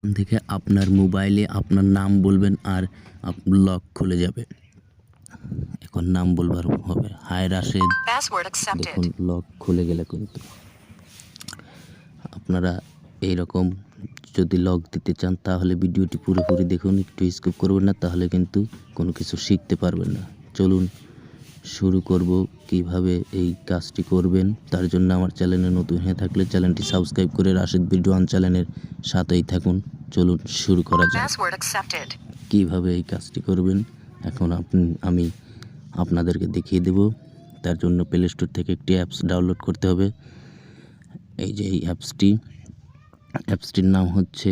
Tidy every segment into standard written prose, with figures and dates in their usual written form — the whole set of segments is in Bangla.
থেকে আপনার মোবাইলে আপনার নাম বলবেন আর লক খুলে যাবে। এখন নাম বলবার হবে হাই রাশেদ। দেখুন লক খুলে গেলে কিন্তু আপনারা এইরকম যদি লক দিতে চান তাহলে ভিডিওটি পুরোপুরি দেখুন, একটু স্কিপ করবেন না, তাহলে কিন্তু কোনো কিছু শিখতে পারবেন না। চলুন শুরু করব কিভাবে এই কাজটি করবেন। তার জন্য আমার চ্যানেলে নতুন হয়ে থাকলে চ্যানেলটি সাবস্ক্রাইব করে রাশেদ ভিডিও অন চ্যানেলের সাথেই থাকুন। চলুন শুরু করা যাক কিভাবে এই কাজটি করবেন। এখন আমি আপনাদেরকে দেখিয়ে দেব। তার জন্য প্লে স্টোর থেকে একটি অ্যাপস ডাউনলোড করতে হবে। এই যে এই অ্যাপসটির নাম হচ্ছে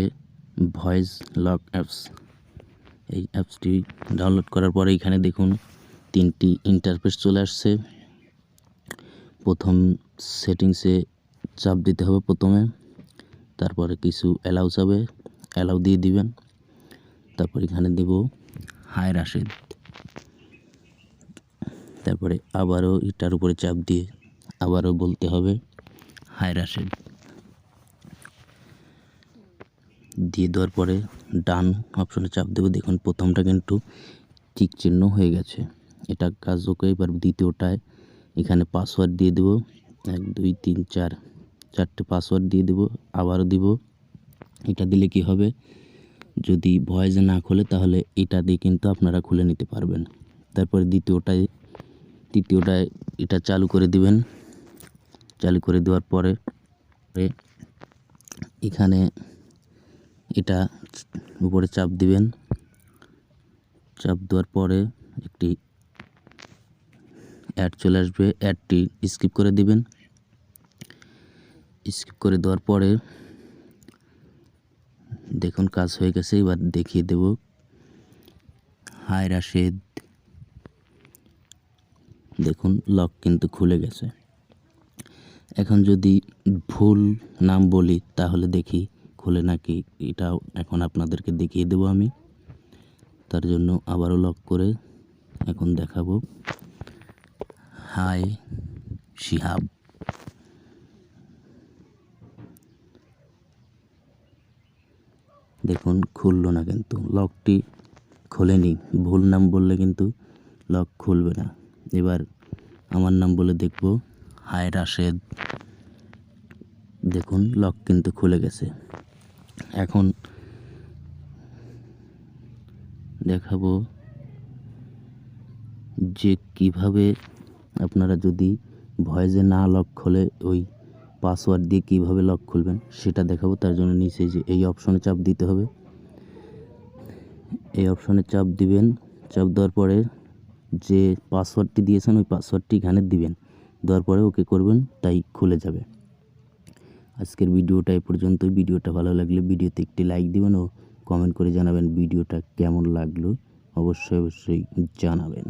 ভয়েস লক অ্যাপস। এই অ্যাপসটি ডাউনলোড করার পরে এখানে দেখুন তিনটি ইন্টারফেস চলে আসছে। প্রথম সেটিংসে চাপ দিতে হবে প্রথমে, তারপরে কিছু অ্যালাউ চাবে, অ্যালাউ দিয়ে দিবেন। তারপর এখানে দেব হাই রাশেদ, তারপরে আবারও এটার উপরে চাপ দিয়ে আবারও বলতে হবে হাই রাশেদ। দিয়ে দেওয়ার পরে ডান অপশনে চাপ দেবো। দেখুন প্রথমটা কিন্তু টিক চিহ্ন হয়ে গেছে, এটা কাজ ওকে। এবার দ্বিতীয়টায় এখানে পাসওয়ার্ড দিয়ে দেবো, 1 2 3 4 চারটে পাসওয়ার্ড দিয়ে দেবো, আবারও দিব। এটা দিলে কি হবে, যদি ভয়েসে না খোলে তাহলে এটা দিয়ে কিন্তু আপনারা খুলে নিতে পারবেন। তারপরে তৃতীয়টায় এটা চালু করে দিবেন। চালু করে দেওয়ার পরে এখানে এটা উপরে চাপ দিবেন। চাপ দেওয়ার পরে একটি অ্যাড চলে আসবে, অ্যাডটি স্কিপ করে দিবেন। স্কিপ করে দেওয়ার পরে দেখুন কাজ হয়ে গেছে। এবার দেখিয়ে দেব হাই রাশেদ। দেখুন লক কিন্তু খুলে গেছে। এখন যদি ভুল নাম বলি তাহলে দেখি খুলে নাকি, এটাও এখন আপনাদেরকে দেখিয়ে দেব আমি। তার জন্য আবারও লক করে এখন দেখাবো হাই শিহাব। দেখুন খুললো না, কিন্তু লকটি খোলেনি। ভুল নাম বললে কিন্তু লক খুলবে না। এবার আমার নাম বলে দেখব হাই রাশেদ। দেখুন লক কিন্তু খুলে গেছে। এখন দেখাবো যে কিভাবে আপনারা যদি ভয়েসে না লক খোলে ওই পাসওয়ার্ড দিয়ে কিভাবে লক খুলবেন সেটা দেখাবো। তার জন্য নিচে যে এই অপশনে চাপ দিতে হবে, এই অপশনে চাপ দিবেন। চাপ দেওয়ার পরে যে পাসওয়ার্ডটি দিয়েছেন ওই পাসওয়ার্ডটি এখানে দিবেন। দেওয়ার পরে ওকে করবেন, তাই খুলে যাবে। আজকের ভিডিওটা এ পর্যন্তই। ভিডিওটা ভালো লাগলে ভিডিওতে একটি লাইক দিবেন ও কমেন্ট করে জানাবেন ভিডিওটা কেমন লাগলো। অবশ্যই জানাবেন।